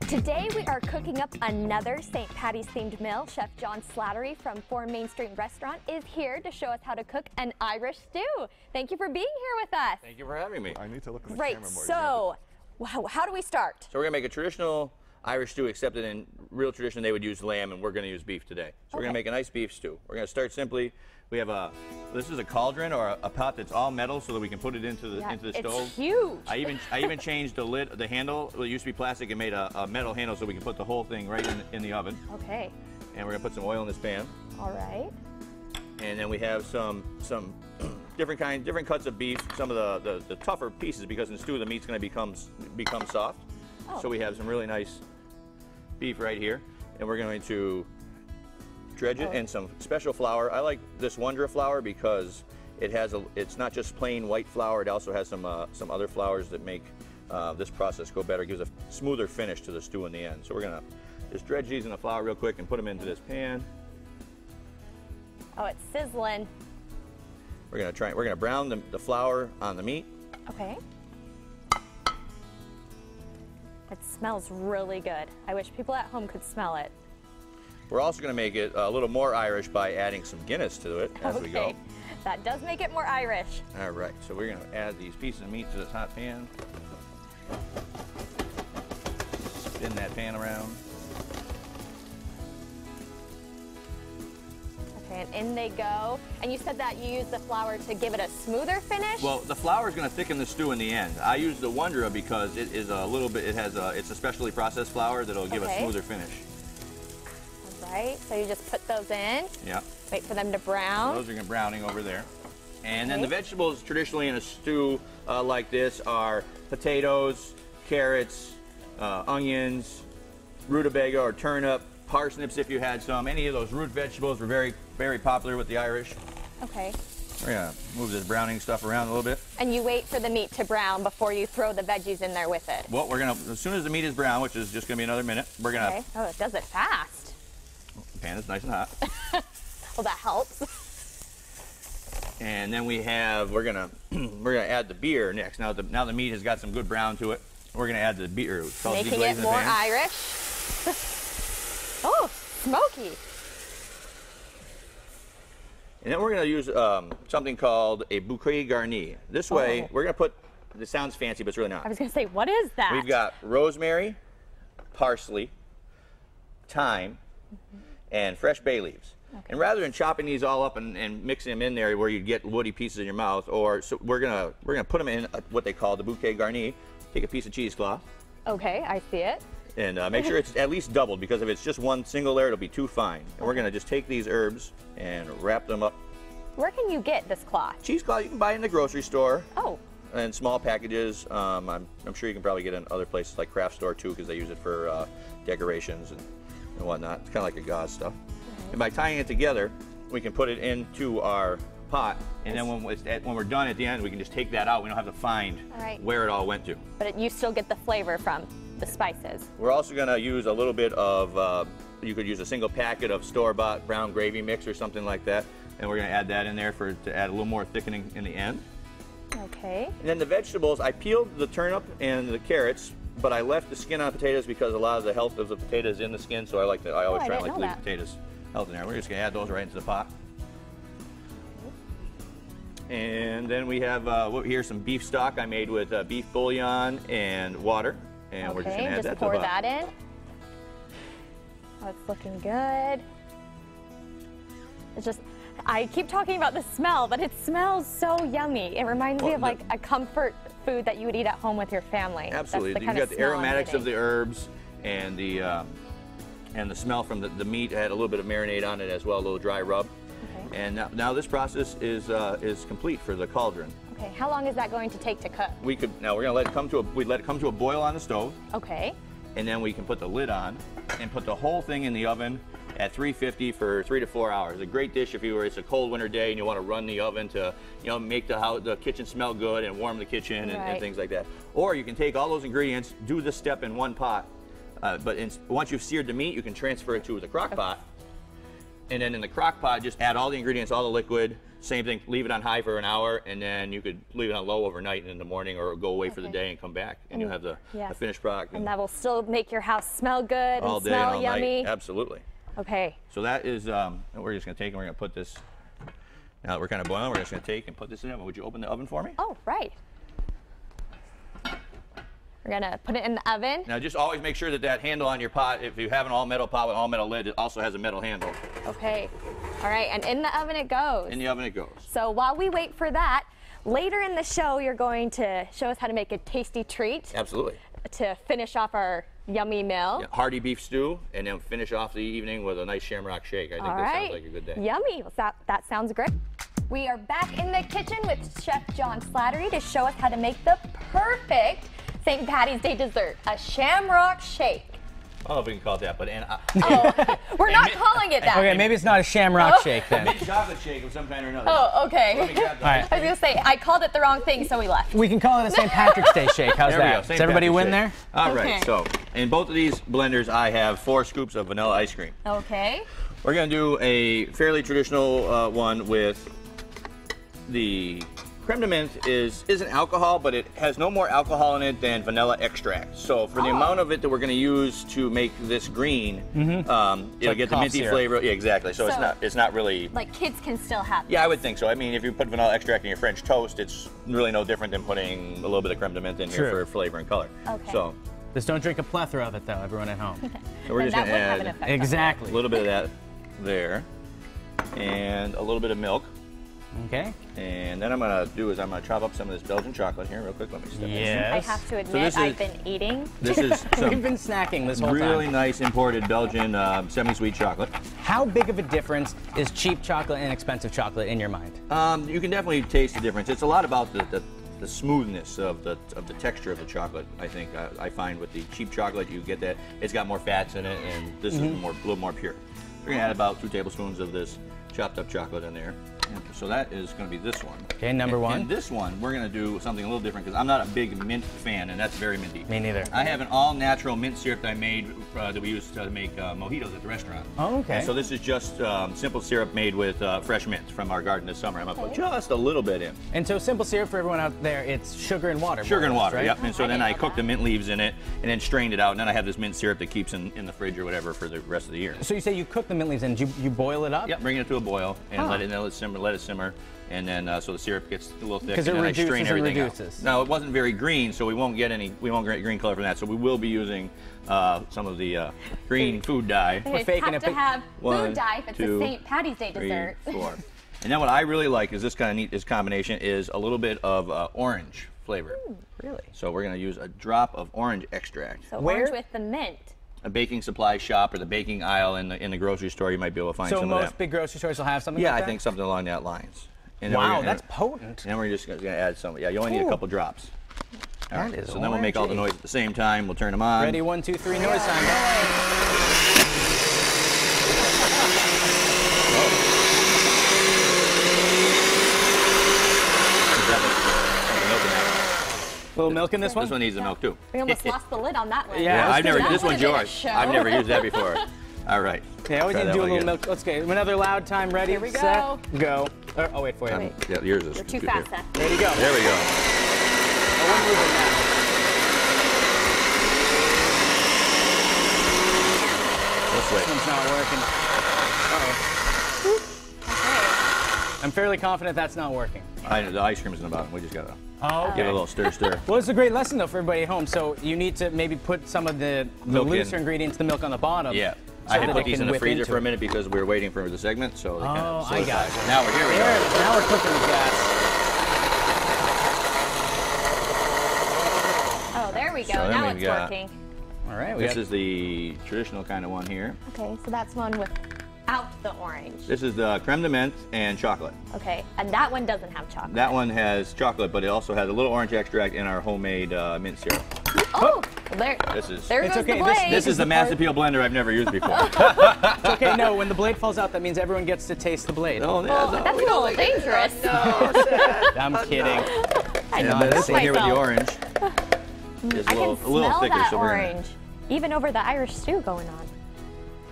Today we are cooking up another St. Patty's themed meal. Chef John Slattery from Four Main Street Resturant is here to show us how to cook an Irish stew. Thank you for being here with us. Thank you for having me. I need to look at the Great. camera more. So, how do we start? So we're gonna make a traditional Irish stew, except that in real tradition they would use lamb, and we're gonna use beef today. So we're gonna make a nice beef stew. We're gonna start simply. We have this is a cauldron or a pot that's all metal, so that we can put it into the stove. It's huge. I even changed the lid, the handle. It used to be plastic, and made a metal handle, so we can put the whole thing right in the oven. Okay. And we're gonna put some oil in this pan. All right. And then we have some different cuts of beef. Some of the tougher pieces, because in stew the meat's gonna become soft. Oh. So we have some really nice beef right here, and we're going to dredge it in some special flour. I like this Wondra flour because it's not just plain white flour. It also has some other flours that make this process go better. It gives a smoother finish to the stew in the end. So we're gonna just dredge these in the flour real quick and put them into this pan. Oh, it's sizzling. We're gonna brown the flour on the meat. Okay. It smells really good. I wish people at home could smell it. We're also going to make it a little more Irish by adding some Guinness to it as we go. That does make it more Irish. All right, so we're going to add these pieces of meat to this hot pan. Spin that pan around. Okay, and in they go. And you said that you use the flour to give it a smoother finish? Well, the flour is going to thicken the stew in the end. I use the Wondra because it is a little bit, it's a specially processed flour that'll give a smoother finish. Right, so you just put those in. Yeah. Wait for them to brown. Those are browning over there. And then the vegetables traditionally in a stew like this are potatoes, carrots, onions, rutabaga or turnip, parsnips if you had some. Any of those root vegetables were very, very popular with the Irish. Okay. We're gonna move this browning stuff around a little bit. And you wait for the meat to brown before you throw the veggies in there with it. Well, as soon as the meat is brown, which is just gonna be another minute, we're gonna. Okay. Oh, it does it fast. The pan is nice and hot. Well, that helps. And then we're gonna add the beer next. Now the meat has got some good brown to it. We're gonna add the beer. Making it more Irish. Oh, smoky. And then we're gonna use something called a Bouquet Garni. This way, we're gonna put. This sounds fancy, but it's really not. I was gonna say, what is that? We've got rosemary, parsley, thyme, and fresh bay leaves. Okay. And rather than chopping these all up and mixing them in there where you get woody pieces in your mouth, we're gonna put them in what they call the Bouquet Garni. Take a piece of cheesecloth. Okay, I see it. And make sure it's at least doubled, because if it's just one single layer, it'll be too fine. And we're gonna just take these herbs and wrap them up. Where can you get this cloth? Cheesecloth you can buy in the grocery store. Oh. In small packages. I'm sure you can probably get it in other places like craft store too, because they use it for decorations and whatnot. It's kind of like a gauze stuff. And by tying it together, we can put it into our pot, and then when we're done at the end, we can just take that out. We don't have to find where it all went to. But you still get the flavor from the spices. We're also going to use a little bit of, you could use a single packet of store-bought brown gravy mix or something like that, and we're going to add that in there to add a little more thickening in the end. Okay. And then the vegetables, I peeled the turnip and the carrots, but I left the skin on potatoes because a lot of the health of the potatoes is in the skin, so I always try to leave potatoes healthy in there. We're just going to add those right into the pot. And then we have here's some beef stock I made with beef bouillon and water, and we're just going to add that to the pot. Pour that in. Oh, it's looking good. It's just, I keep talking about the smell, but it smells so yummy. It reminds me of like a comfort food that you would eat at home with your family. Absolutely. You've got the aromatics of the herbs and the smell from the meat. Had a little bit of marinade on it as well, a little dry rub. Okay. And now this process is complete for the cauldron. Okay. How long is that going to take to cook? We're going to let it come to a boil on the stove. Okay. And then we can put the lid on and put the whole thing in the oven at 350 for 3 to 4 hours. A great dish if it's a cold winter day and you want to run the oven to make the kitchen smell good and warm the kitchen and things like that. Or you can take all those ingredients, do this step in one pot, but once you've seared the meat, you can transfer it to the crock pot. And then in the crock pot, just add all the ingredients, all the liquid, Same thing, leave it on high for an hour, and then you could leave it on low overnight and in the morning, or go away for the day and come back, and you'll have the finished product. And that will still make your house smell good all and day smell and all yummy. night. Absolutely. Okay. So that is, we're just going to take and we're going to put this, now that we're kind of boiling, we're just going to take and put this in the oven. Would you open the oven for me? Oh, right. We're going to put it in the oven. Now just always make sure that that handle on your pot, if you have an all-metal pot with an all-metal lid, it also has a metal handle. Okay. All right, and in the oven it goes. In the oven it goes. So while we wait for that, later in the show you're going to show us how to make a tasty treat. Absolutely. To finish off our yummy meal. Yeah, hearty beef stew, and then finish off the evening with a nice shamrock shake. I think that sounds like a good day. Yummy. Well, that sounds great. We are back in the kitchen with Chef John Slattery to show us how to make the perfect St. Patty's Day dessert, a shamrock shake. I don't know if we can call it that, but we're not calling it that. Okay, maybe it's not a shamrock shake then. mint chocolate shake of some kind or another. Oh, okay. Let me grab All right. I was going to say, I called it the wrong thing, so we left. We can call it a St. Patrick's Day shake. How's There we that? go. Does St. everybody Patrick's win shake. there? All right, Okay. so in both of these blenders, I have 4 scoops of vanilla ice cream. Okay. We're going to do a fairly traditional one with the creme de menthe isn't alcohol, but it has no more alcohol in it than vanilla extract. So for the amount of it that we're going to use to make this green, it'll get the minty flavor. Yeah, exactly. So it's not really like kids can still have. Yeah, I would think so. I mean, if you put vanilla extract in your French toast, it's really no different than putting a little bit of creme de menthe in here for flavor and color. Okay. So just don't drink a plethora of it though, everyone at home. so we're just going to add exactly a little bit of that there, and a little bit of milk. Okay. And then I'm going to do is I'm going to chop up some of this Belgian chocolate here real quick. Let me step in. I have to admit, I've been eating. This is We've been snacking this whole time. really nice imported Belgian semi-sweet chocolate. How big of a difference is cheap chocolate and expensive chocolate in your mind? You can definitely taste the difference. It's a lot about the smoothness of the texture of the chocolate. I think I find with the cheap chocolate you get that it's got more fats in it, and this is a little more pure. We're going to add about 2 tablespoons of this chopped up chocolate in there. So that is going to be this one. Okay, number one. And this one, we're going to do something a little different because I'm not a big mint fan, and that's very minty. Me neither. I have an all-natural mint syrup that I made that we use to make mojitos at the restaurant. Oh, okay. And so this is just simple syrup made with fresh mint from our garden this summer. I'm going to put just a little bit in. And so simple syrup for everyone out there, it's sugar and water. Sugar and water, right? yep. And so then I cooked the mint leaves in it and then strained it out. And then I have this mint syrup that keeps in the fridge or whatever for the rest of the year. So you say you cook the mint leaves and you boil it up? Yep, bring it to a boil and let it simmer. And then so the syrup gets a little thick, because and it then reduces I strain everything and reduces. out. No, it wasn't very green, so we won't get green color from that. So we will be using some of the green food dye. It's have to have food dye if it's a St. Patty's Day 3, dessert. 4. And then what I really like is this kind of neat. This combination is a little bit of orange flavor. Ooh, really? So we're going to use a drop of orange extract. So orange with the mint. A baking supply shop or the baking aisle in the grocery store, you might be able to find some of that. So most big grocery stores will have something like that? Yeah, I think something along that lines. And wow, that's potent. And then we're just going to add some. Yeah, you only need a couple drops. All right, is so then we'll make all the noise at the same time. We'll turn them on. Ready, 1, 2, 3, noise time. A little milk in this one? This one needs the milk too. We almost lost the lid on that one. Yeah, this one's yours. I've never used that before. All right. Yeah, we can do a little milk. Let's get another loud time. Ready, Here we set, go. go. Oh, wait for you. Yeah, yours is. You're too fast, Seth. There you go. There we go. Oh, we're moving now. This way. This one's not working. Uh-oh. Okay. I'm fairly confident that's not working. The ice cream is in the bottom. We just got to give it a little stir. Well, it's a great lesson, though, for everybody at home. So you need to maybe put some of the looser ingredients, the milk on the bottom. Yeah. So I had to that put these in the freezer for a minute because we were waiting for the segment, so they kind of I got it. Now we're here. We There it go. is. Now we're cooking with gas. Oh, there we go. So then now we've it's got- working. All right. This is the traditional kind of one here. Okay, so that's one without the orange. This is the creme de menthe and chocolate. Okay, and that one doesn't have chocolate. That one has chocolate, but it also has a little orange extract in our homemade mint syrup. Oh, well, there This is. goes okay. the blade. This is the master peel blender I've never used before. It's okay. No, when the blade falls out, that means everyone gets to taste the blade. No, Well, that's a little dangerous. I'm kidding. I Yeah, know but this one here with the myself. orange is I a can little smell thicker, that so we're orange, even over the Irish stew going on.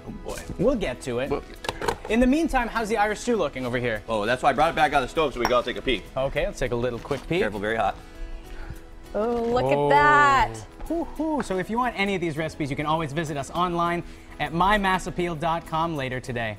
Oh boy. We'll get to it. Well, In the meantime, how's the Irish stew looking over here? Oh, that's why I brought it back out of the stove so we can all take a peek. Okay, let's take a little quick peek. Careful, very hot. Oh, look at that. Woo-hoo. So if you want any of these recipes, you can always visit us online at mymassappeal.com later today.